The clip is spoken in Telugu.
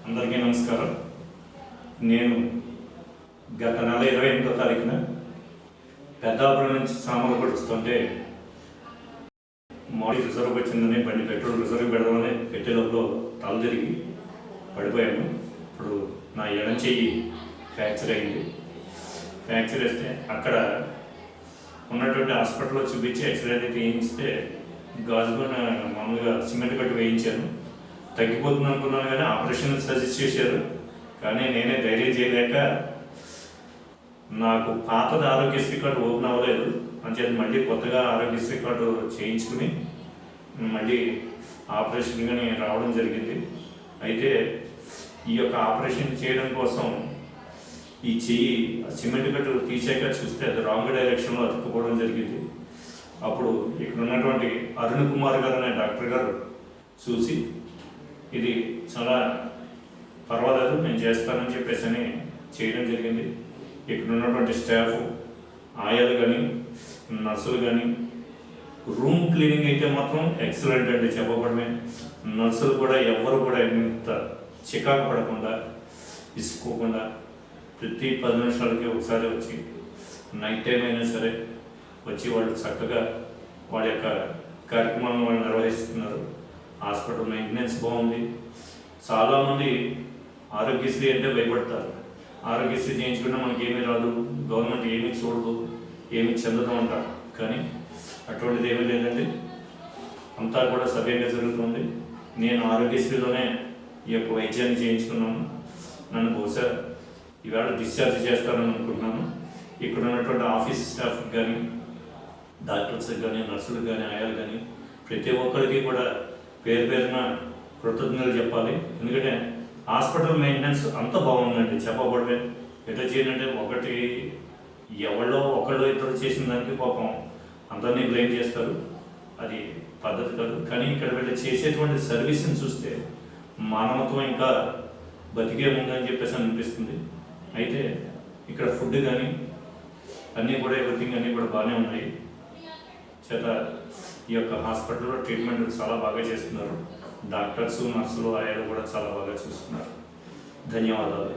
అందరికీ నమస్కారం. నేను గత నెల 28వ తారీఖున పెద్దాపురం నుంచి సామర్లకోట వస్తుంటే మాడి రిజర్వ్ వచ్చిందని బండి పెట్రోల్ రిజర్వ్ పెడదామని పెట్టేలోపల తల తిరిగి పడిపోయాను. ఇప్పుడు నా ఎడం చెయ్యి ఫ్రాక్చర్ అయింది. ఫ్రాక్చర్ వేస్తే అక్కడ ఉన్నటువంటి హాస్పిటల్లో చూపించి ఎక్స్రే తీయించితే గాజుగా మామూలుగా సిమెంట్ కట్టు వేయించాను. తగ్గిపోతుంది అనుకున్నాను కానీ ఆపరేషన్ సజెస్ట్ చేశారు. కానీ నేనే ధైర్యం చేయలేక నాకు పాతది ఆరోగ్యశ్రీ కార్డు ఓపెన్ అవ్వలేదు. అంచేది మళ్ళీ కొత్తగా ఆరోగ్యశ్రీ కార్డు చేయించుకుని మళ్ళీ ఆపరేషన్ కానీ రావడం జరిగింది. అయితే ఈ యొక్క ఆపరేషన్ చేయడం కోసం ఈ చెయ్యి సిమెంట్ కట్టు తీసాక చూస్తే అది రాంగ్ డైరెక్షన్లో అతుక్కుపోవడం జరిగింది. అప్పుడు ఇక్కడ ఉన్నటువంటి అరుణ్ కుమార్ గారు అనే డాక్టర్ గారు చూసి ఇది చాలా పర్వాలేదు, నేను చేస్తానని చెప్పేసి అని చేయడం జరిగింది. ఇక్కడ ఉన్నటువంటి స్టాఫ్ ఆయాలు కానీ నర్సులు కానీ రూమ్ క్లీనింగ్ అయితే మాత్రం ఎక్సలెంట్ అండి, చెప్పబడమే. నర్సులు కూడా ఎవరు కూడా ఇంత చికాకు పడకుండా ఇసుకోకుండా ప్రతి 10 నిమిషాలకి ఒకసారి వచ్చి నైట్ టైం అయినా సరే వచ్చి వాళ్ళు చక్కగా వాళ్ళ యొక్క కార్యక్రమాలను వాళ్ళు నిర్వహిస్తున్నారు. హాస్పిటల్ మెయింటెనెన్స్ బాగుంది. చాలామంది ఆరోగ్యశ్రీ అంటే భయపడతారు. ఆరోగ్యశ్రీ చేయించుకుంటే మనకి ఏమీ రాదు, గవర్నమెంట్ ఏమీ చూడదు, ఏమీ చెందదు అంటారు. కానీ అటువంటిది ఏమీ లేదండి, అంతా కూడా సవ్యంగా జరుగుతుంది. నేను ఆరోగ్యశ్రీలోనే ఈ యొక్క వైద్యాన్ని చేయించుకున్నాను. నన్ను బహుశా ఈవేళ డిశ్చార్జ్ చేస్తానని అనుకుంటున్నాను. ఇక్కడ ఉన్నటువంటి ఆఫీస్ స్టాఫ్కి కానీ డాక్టర్స్కి కానీ నర్సులకు కానీ ఆయాలు కానీ ప్రతి ఒక్కరికి కూడా పేరు పేరున కృతజ్ఞతలు చెప్పాలి. ఎందుకంటే హాస్పిటల్ మెయింటెనెన్స్ అంత బాగుందండి, చెప్పబడమే. ఎట్లా చేయాలంటే ఒకటి ఎవరో ఒకళ్ళు ఇద్దరు చేసిన దానికి పాపం అందరినీ బ్లేమ్ చేస్తారు, అది పద్ధతి కాదు. కానీ ఇక్కడ వీళ్ళు చేసేటువంటి సర్వీస్ని చూస్తే మానవత్వం ఇంకా బతికే ఉందని చెప్పేసి అనిపిస్తుంది. అయితే ఇక్కడ ఫుడ్ కానీ అన్నీ కూడా ఎవ్రీథింగ్ అన్నీ కూడా బాగానే ఉన్నాయి. చేత ఈ యొక్క హాస్పిటల్లో ట్రీట్మెంట్ చాలా బాగా చేస్తున్నారు. డాక్టర్స్ నర్సులు ఆయాలు కూడా చాలా బాగా చూస్తున్నారు. ధన్యవాదాలు.